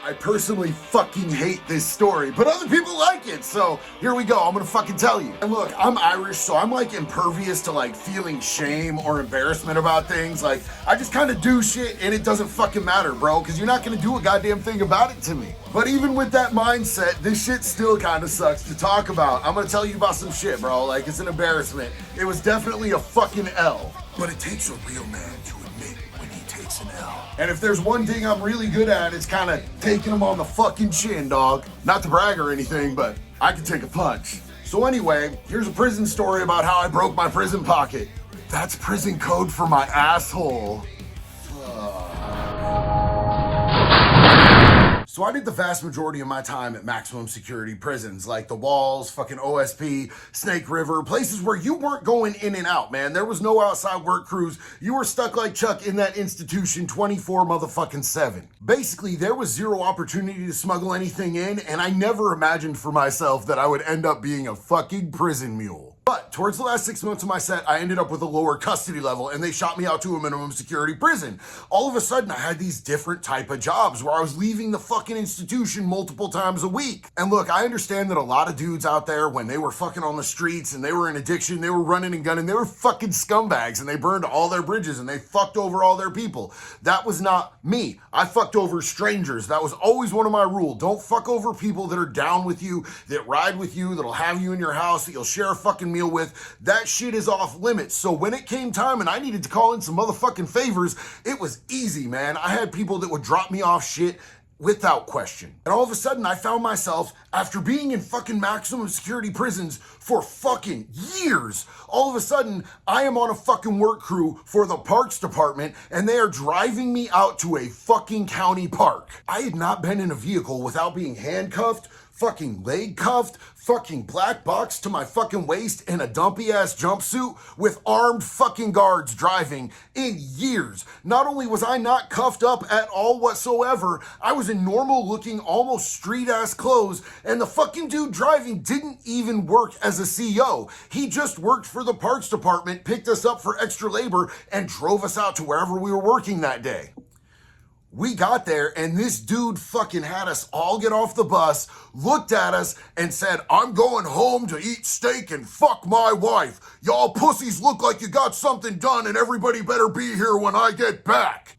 I personally fucking hate this story, but other people like it, so here we go. I'm gonna fucking tell you. And look, I'm Irish, so I'm like impervious to like feeling shame or embarrassment about things. Like, I just kind of do shit and it doesn't fucking matter, bro, because you're not gonna do a goddamn thing about it to me. But even with that mindset, this shit still kind of sucks to talk about. I'm gonna tell you about some shit, bro. Like, it's an embarrassment. It was definitely a fucking L. But it takes a real man to admit when he takes an L. And if there's one thing I'm really good at, it's kind of taking them on the fucking chin, dog. Not to brag or anything, but I can take a punch. So anyway, here's a prison story about how I broke my prison pocket. That's prison code for my asshole. So I did the vast majority of my time at maximum security prisons, like the Walls, fucking OSP, Snake River, places where you weren't going in and out, man. There was no outside work crews. You were stuck like Chuck in that institution 24 motherfucking 7. Basically, there was zero opportunity to smuggle anything in, and I never imagined for myself that I would end up being a fucking prison mule. But towards the last 6 months of my set, I ended up with a lower custody level and they shot me out to a minimum security prison. All of a sudden, I had these different type of jobs where I was leaving the fucking institution multiple times a week. And look, I understand that a lot of dudes out there, when they were fucking on the streets and they were in addiction, they were running and gunning, they were fucking scumbags and they burned all their bridges and they fucked over all their people. That was not me. I fucked over strangers. That was always one of my rules. Don't fuck over people that are down with you, that ride with you, that'll have you in your house, that you'll share a fucking meal with. That shit is off limits. So when it came time and I needed to call in some motherfucking favors, it was easy, man. I had people that would drop me off shit without question. And all of a sudden I found myself, after being in fucking maximum security prisons for fucking years, all of a sudden I am on a fucking work crew for the parks department and they are driving me out to a fucking county park. I had not been in a vehicle without being handcuffed, fucking leg cuffed, fucking black box to my fucking waist in a dumpy ass jumpsuit with armed fucking guards driving in years. Not only was I not cuffed up at all whatsoever, I was in normal looking, almost street ass clothes, and the fucking dude driving didn't even work as a CO. He just worked for the parks department, picked us up for extra labor, and drove us out to wherever we were working that day. We got there and this dude fucking had us all get off the bus, looked at us and said, "I'm going home to eat steak and fuck my wife. Y'all pussies look like you got something done and everybody better be here when I get back."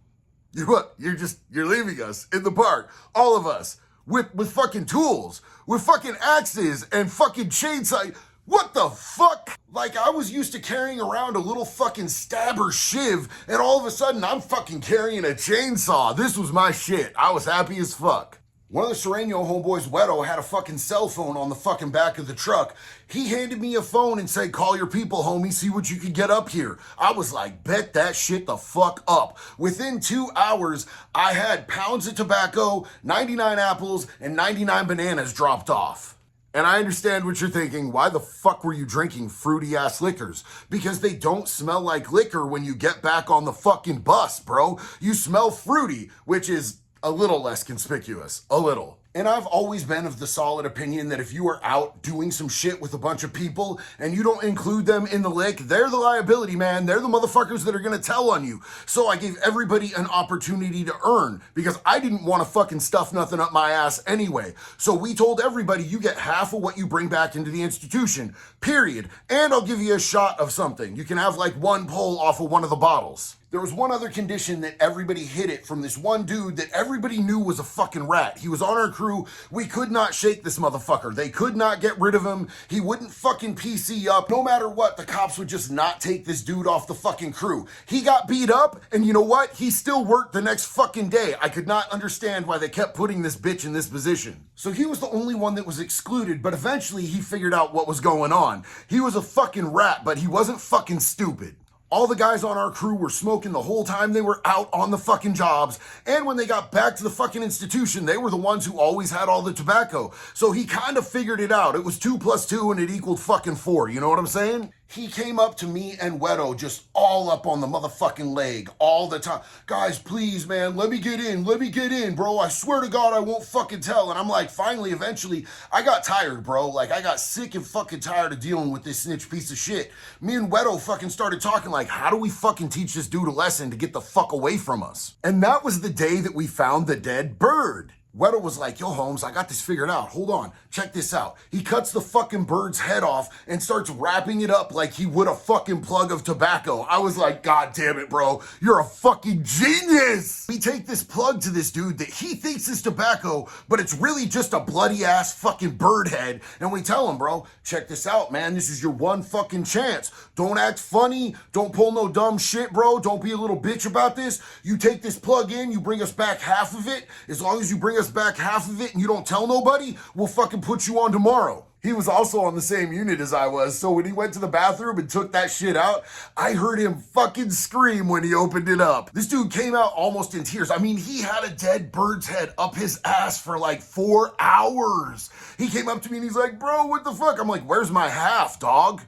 What? You're leaving us in the park, all of us, with fucking tools, with fucking axes and fucking chainsaw. What the fuck? Like, I was used to carrying around a little fucking stabber shiv, and all of a sudden I'm fucking carrying a chainsaw. This was my shit. I was happy as fuck. One of the Sereno homeboys, Wedo, had a fucking cell phone on the fucking back of the truck. He handed me a phone and said, "Call your people, homie, see what you can get up here." I was like, bet that shit the fuck up. Within 2 hours, I had pounds of tobacco, 99 apples, and 99 bananas dropped off. And I understand what you're thinking. Why the fuck were you drinking fruity ass liquors? Because they don't smell like liquor when you get back on the fucking bus, bro. You smell fruity, which is a little less conspicuous. A little. And I've always been of the solid opinion that if you are out doing some shit with a bunch of people and you don't include them in the lick, they're the liability, man. They're the motherfuckers that are gonna tell on you. So I gave everybody an opportunity to earn because I didn't want to fucking stuff nothing up my ass anyway. So we told everybody, you get half of what you bring back into the institution, period. And I'll give you a shot of something. You can have like one pull off of one of the bottles. There was one other condition that everybody hid it from this one dude that everybody knew was a fucking rat. He was on our crew. We could not shake this motherfucker. They could not get rid of him. He wouldn't fucking PC up. No matter what, the cops would just not take this dude off the fucking crew. He got beat up, and you know what? He still worked the next fucking day. I could not understand why they kept putting this bitch in this position. So he was the only one that was excluded, but eventually he figured out what was going on. He was a fucking rat, but he wasn't fucking stupid. All the guys on our crew were smoking the whole time they were out on the fucking jobs. And when they got back to the fucking institution, they were the ones who always had all the tobacco. So he kind of figured it out. It was 2 + 2 and it equaled fucking 4. You know what I'm saying? He came up to me and Wedo just all up on the motherfucking leg all the time. "Guys, please, man, let me get in, bro. I swear to God, I won't fucking tell." And I'm like, finally, eventually, I got tired, bro. Like, I got sick and fucking tired of dealing with this snitch piece of shit. Me and Wedo fucking started talking like, how do we fucking teach this dude a lesson to get the fuck away from us? And that was the day that we found the dead bird. Weddle was like, yo, Holmes, I got this figured out. Hold on, check this out. He cuts the fucking bird's head off and starts wrapping it up like he would a fucking plug of tobacco. I was like, God damn it, bro. You're a fucking genius. We take this plug to this dude that he thinks is tobacco, but it's really just a bloody ass fucking bird head. And we tell him, bro, check this out, man. This is your one fucking chance. Don't act funny. Don't pull no dumb shit, bro. Don't be a little bitch about this. You take this plug in, you bring us back half of it. As long as you bring us back half of it and you don't tell nobody, we'll fucking put you on tomorrow. He was also on the same unit as I was, so when he went to the bathroom and took that shit out, I heard him fucking scream when he opened it up. This dude came out almost in tears. I mean, he had a dead bird's head up his ass for like 4 hours. He came up to me and he's like, bro, what the fuck? I'm like, where's my half, dog?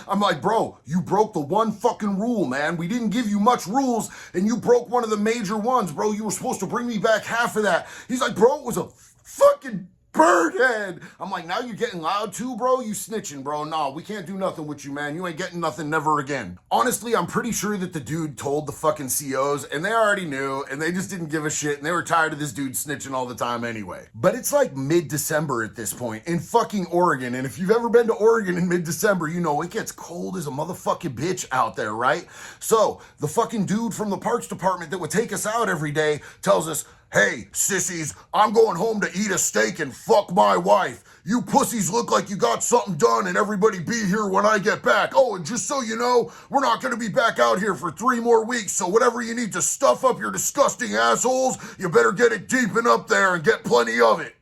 I'm like, bro, you broke the one fucking rule, man. We didn't give you much rules and you broke one of the major ones, bro. You were supposed to bring me back half of that. He's like, bro, it was a fucking bird head. I'm like, now you're getting loud too, bro? You snitching, bro. Nah, we can't do nothing with you, man. You ain't getting nothing never again. Honestly, I'm pretty sure that the dude told the fucking COs and they already knew and they just didn't give a shit and they were tired of this dude snitching all the time anyway. But it's like mid-December at this point in fucking Oregon. And if you've ever been to Oregon in mid-December, you know it gets cold as a motherfucking bitch out there, right? So the fucking dude from the parks department that would take us out every day tells us, hey, sissies, I'm going home to eat a steak and fuck my wife. You pussies look like you got something done and everybody be here when I get back. Oh, and just so you know, we're not going to be back out here for 3 more weeks, so whatever you need to stuff up your disgusting assholes, you better get it deep and up there and get plenty of it.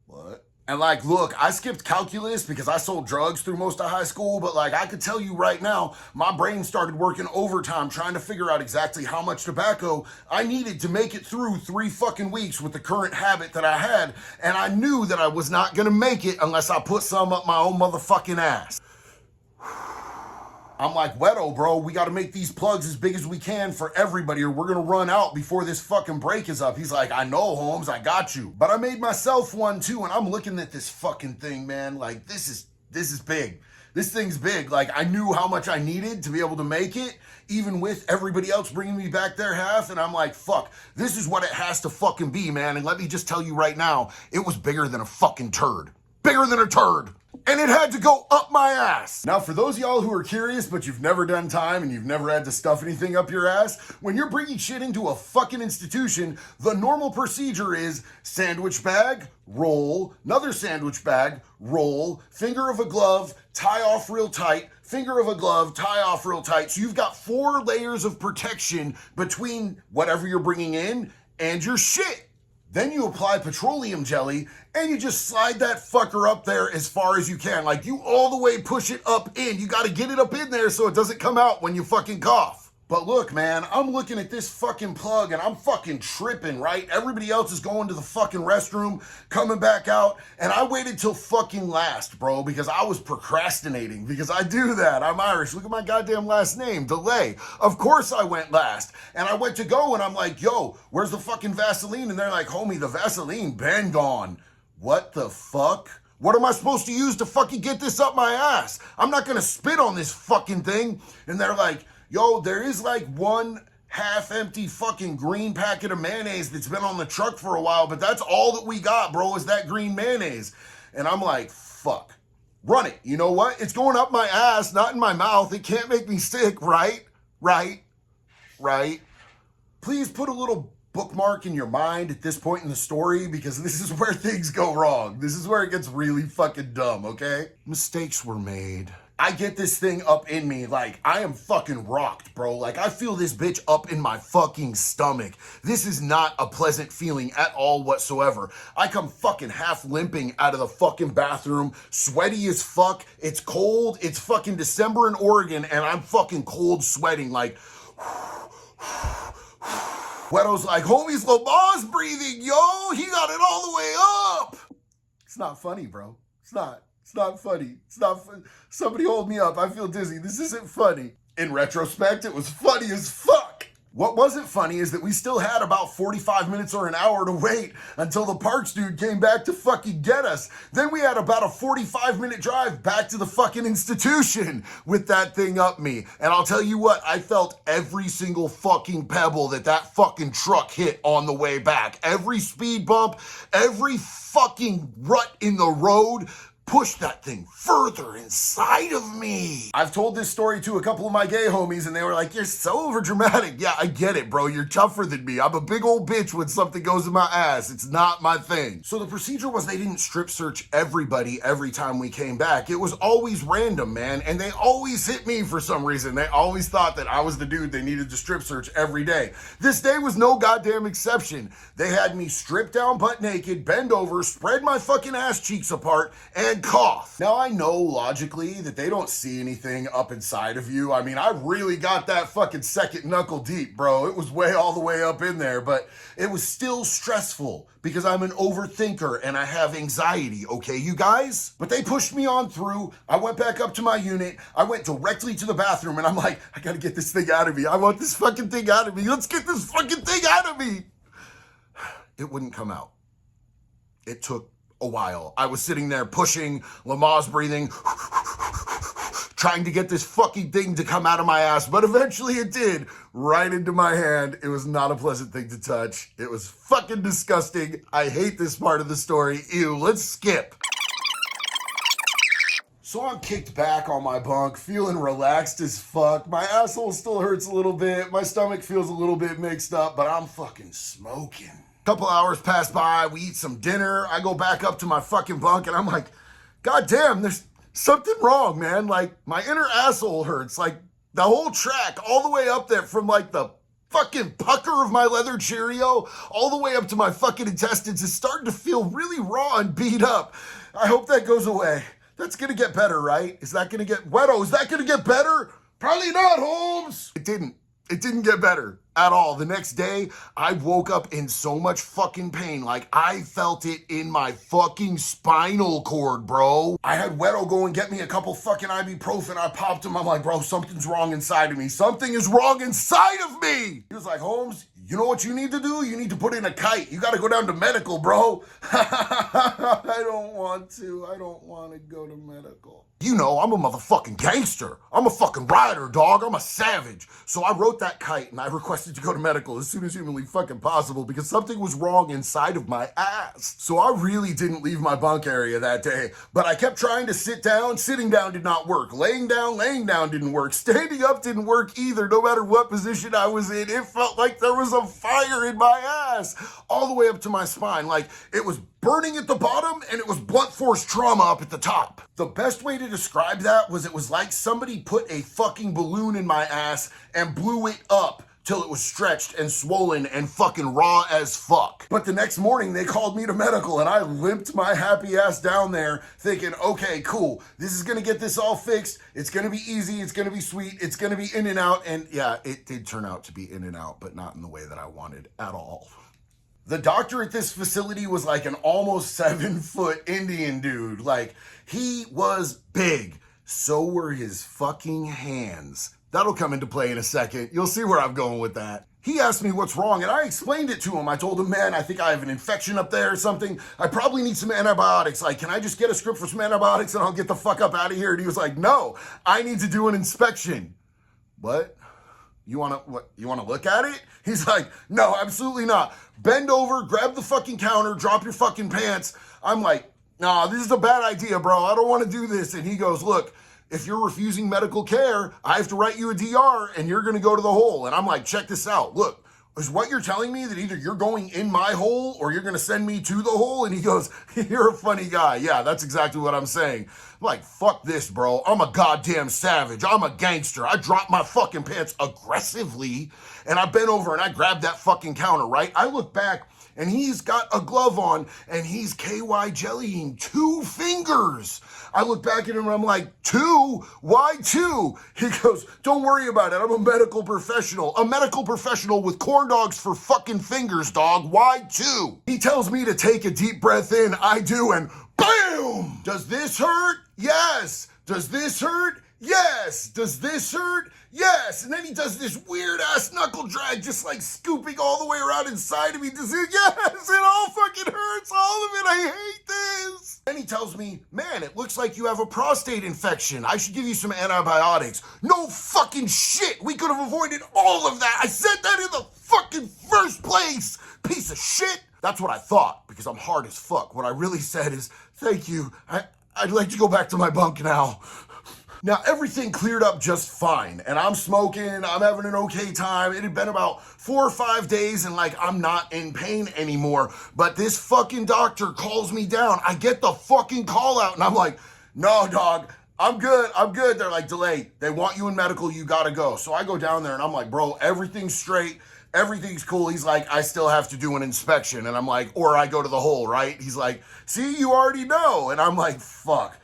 What? And like, look, I skipped calculus because I sold drugs through most of high school, but like I could tell you right now, my brain started working overtime trying to figure out exactly how much tobacco I needed to make it through 3 fucking weeks with the current habit that I had, and I knew that I was not gonna make it unless I put some up my own motherfucking ass. I'm like, Wedo, bro, we gotta make these plugs as big as we can for everybody or we're gonna run out before this fucking break is up. He's like, I know, Holmes, I got you. But I made myself one too, and I'm looking at this fucking thing, man, like this is big. This thing's big. Like I knew how much I needed to be able to make it, even with everybody else bringing me back their half, and I'm like, fuck, this is what it has to fucking be, man. And let me just tell you right now, it was bigger than a fucking turd. Bigger than a turd. And it had to go up my ass. Now, for those of y'all who are curious, but you've never done time and you've never had to stuff anything up your ass, when you're bringing shit into a fucking institution, the normal procedure is sandwich bag, roll, another sandwich bag, roll, finger of a glove, tie off real tight, finger of a glove, tie off real tight. So you've got 4 layers of protection between whatever you're bringing in and your shit. Then you apply petroleum jelly and you just slide that fucker up there as far as you can. Like you all the way push it up in. You got to get it up in there so it doesn't come out when you fucking cough. But look, man, I'm looking at this fucking plug and I'm fucking tripping, right? Everybody else is going to the fucking restroom, coming back out, and I waited till fucking last, bro, because I was procrastinating, because I do that. I'm Irish. Look at my goddamn last name, Delay. Of course I went last. And I went to go and I'm like, yo, where's the fucking Vaseline? And they're like, homie, the Vaseline been gone. What the fuck? What am I supposed to use to fucking get this up my ass? I'm not gonna spit on this fucking thing. And they're like, yo, there is like 1 half-empty fucking green packet of mayonnaise that's been on the truck for a while, but that's all that we got, bro, is that green mayonnaise. And I'm like, fuck. Run it. You know what? It's going up my ass, not in my mouth. It can't make me sick, right? Right? Please put a little bookmark in your mind at this point in the story, because this is where things go wrong. This is where it gets really fucking dumb, okay? Mistakes were made. I get this thing up in me, like, I am fucking rocked, bro. Like, I feel this bitch up in my fucking stomach. This is not a pleasant feeling at all whatsoever. I come fucking half limping out of the fucking bathroom, sweaty as fuck. It's cold. It's fucking December in Oregon, and I'm fucking cold sweating, like, Wedo's like, homie's Lamar's breathing, yo. He got it all the way up. It's not funny, bro. It's not. It's not funny. It's not fun. Somebody hold me up. I feel dizzy. This isn't funny. In retrospect, it was funny as fuck. What wasn't funny is that we still had about 45 minutes or an hour to wait until the parks dude came back to fucking get us. Then we had about a 45-minute drive back to the fucking institution with that thing up me. And I'll tell you what, I felt every single fucking pebble that fucking truck hit on the way back. Every speed bump, every fucking rut in the road push that thing further inside of me. I've told this story to a couple of my gay homies and they were like, you're so overdramatic. Yeah, I get it, bro. You're tougher than me. I'm a big old bitch when something goes in my ass. It's not my thing. So the procedure was they didn't strip search everybody every time we came back. It was always random, man. And they always hit me for some reason. They always thought that I was the dude they needed to strip search every day. This day was no goddamn exception. They had me stripped down butt naked, bend over, spread my fucking ass cheeks apart, and cough. Now I know logically that they don't see anything up inside of you. I mean, I really got that fucking second knuckle deep, bro. It was way all the way up in there, but it was still stressful because I'm an overthinker and I have anxiety, okay, you guys? But they pushed me on through. I went back up to my unit. I went directly to the bathroom and I'm like, I gotta get this thing out of me. I want this fucking thing out of me. Let's get this fucking thing out of me. It wouldn't come out. It took a while. I was sitting there pushing, Lamaze breathing, trying to get this fucking thing to come out of my ass, but eventually it did, right into my hand. It was not a pleasant thing to touch. It was fucking disgusting. I hate this part of the story. Ew, let's skip. So I'm kicked back on my bunk, feeling relaxed as fuck. My asshole still hurts a little bit. My stomach feels a little bit mixed up, but I'm fucking smoking. Couple hours pass by, we eat some dinner, I go back up to my fucking bunk and I'm like, God damn, there's something wrong, man. Like, my inner asshole hurts. Like, the whole track, all the way up there from like the fucking pucker of my leather Cheerio, all the way up to my fucking intestines is starting to feel really raw and beat up. I hope that goes away. That's gonna get better, right? Is that gonna get, Wedo, is that gonna get better? Probably not, Holmes. It didn't get better at all. The next day, I woke up in so much fucking pain. Like, I felt it in my fucking spinal cord, bro. I had Wedo go and get me a couple fucking ibuprofen. I popped him. I'm like, bro, something's wrong inside of me. Something is wrong inside of me. He was like, Holmes, you know what you need to do? You need to put in a kite. You got to go down to medical, bro. I don't want to. I don't want to go to medical. You know, I'm a motherfucking gangster. I'm a fucking rider, dog. I'm a savage. So I wrote that kite and I requested to go to medical as soon as humanly fucking possible because something was wrong inside of my ass. So I really didn't leave my bunk area that day, but I kept trying to sit down. Sitting down did not work. Laying down didn't work. Standing up didn't work either, no matter what position I was in. It felt like there was a fire in my ass all the way up to my spine. Like, it was burning at the bottom and it was blunt force trauma up at the top. The best way to describe that was it was like somebody put a fucking balloon in my ass and blew it up till it was stretched and swollen and fucking raw as fuck. But the next morning they called me to medical and I limped my happy ass down there thinking, okay, cool, this is gonna get this all fixed. It's gonna be easy, it's gonna be sweet, it's gonna be in and out. And yeah, it did turn out to be in and out, but not in the way that I wanted at all. The doctor at this facility was like an almost 7-foot Indian dude. Like, he was big. So were his fucking hands. That'll come into play in a second. You'll see where I'm going with that. He asked me what's wrong and I explained it to him. I told him, man, I think I have an infection up there or something. I probably need some antibiotics. Like, can I just get a script for some antibiotics and I'll get the fuck up out of here? And he was like, no, I need to do an inspection. What? You wanna look at it? He's like, no, absolutely not. Bend over, grab the fucking counter, drop your fucking pants. I'm like, nah, this is a bad idea, bro. I don't want to do this. And he goes, look, if you're refusing medical care, I have to write you a DR and you're going to go to the hole. And I'm like, check this out. Look, is what you're telling me that either you're going in my hole or you're going to send me to the hole? And he goes, you're a funny guy. Yeah, that's exactly what I'm saying. I'm like, fuck this, bro. I'm a goddamn savage. I'm a gangster. I dropped my fucking pants aggressively and I bent over and I grabbed that fucking counter, right? I look back and he's got a glove on and he's KY jellying 2 fingers. I look back at him and I'm like, 2? Why 2? He goes, don't worry about it. I'm a medical professional. A medical professional with corn dogs for fucking fingers, dog. Why 2? He tells me to take a deep breath in. I do, and BAM! Does this hurt? Yes. Does this hurt? Yes. Does this hurt? Yes. And then he does this weird ass knuckle drag, just like scooping all the way around inside of me. Does it? Yes. It all fucking hurts. All of it. I hate this. Then he tells me, man, it looks like you have a prostate infection. I should give you some antibiotics. No fucking shit. We could have avoided all of that. I said that in the fucking first place. Piece of shit. That's what I thought, because I'm hard as fuck. What I really said is, thank you. I'd like to go back to my bunk now. Now, everything cleared up just fine, and I'm smoking, I'm having an okay time. It had been about 4 or 5 days, and like, I'm not in pain anymore, but this fucking doctor calls me down. I get the fucking call out, and I'm like, no, dog, I'm good. They're like, delay. They want you in medical, you gotta go. So I go down there, and I'm like, bro, everything's straight. Everything's cool. He's like, I still have to do an inspection. And I'm like, or I go to the hole, right? He's like, see, you already know. And I'm like, fuck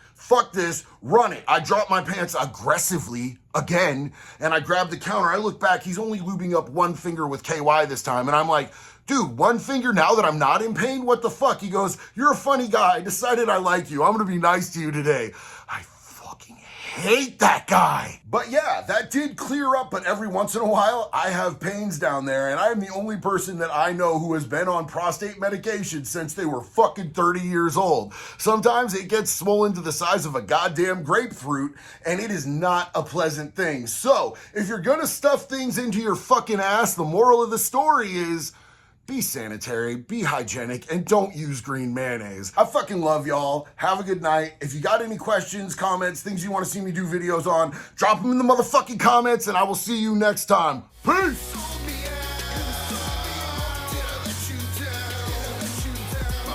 this, run it. I drop my pants aggressively again, and I grab the counter. I look back, he's only lubing up one finger with KY this time. And I'm like, dude, one finger now that I'm not in pain? What the fuck? He goes, you're a funny guy. I decided I like you. I'm gonna be nice to you today. I fucking hate that guy. But yeah, that did clear up, but every once in a while, I have pains down there, and I'm the only person that I know who has been on prostate medication since they were fucking 30 years old. Sometimes it gets swollen to the size of a goddamn grapefruit, and it is not a pleasant thing. So, if you're gonna stuff things into your fucking ass, the moral of the story is, be sanitary, be hygienic, and don't use green mayonnaise. I fucking love y'all. Have a good night. If you got any questions, comments, things you want to see me do videos on, drop them in the motherfucking comments, and I will see you next time. Peace!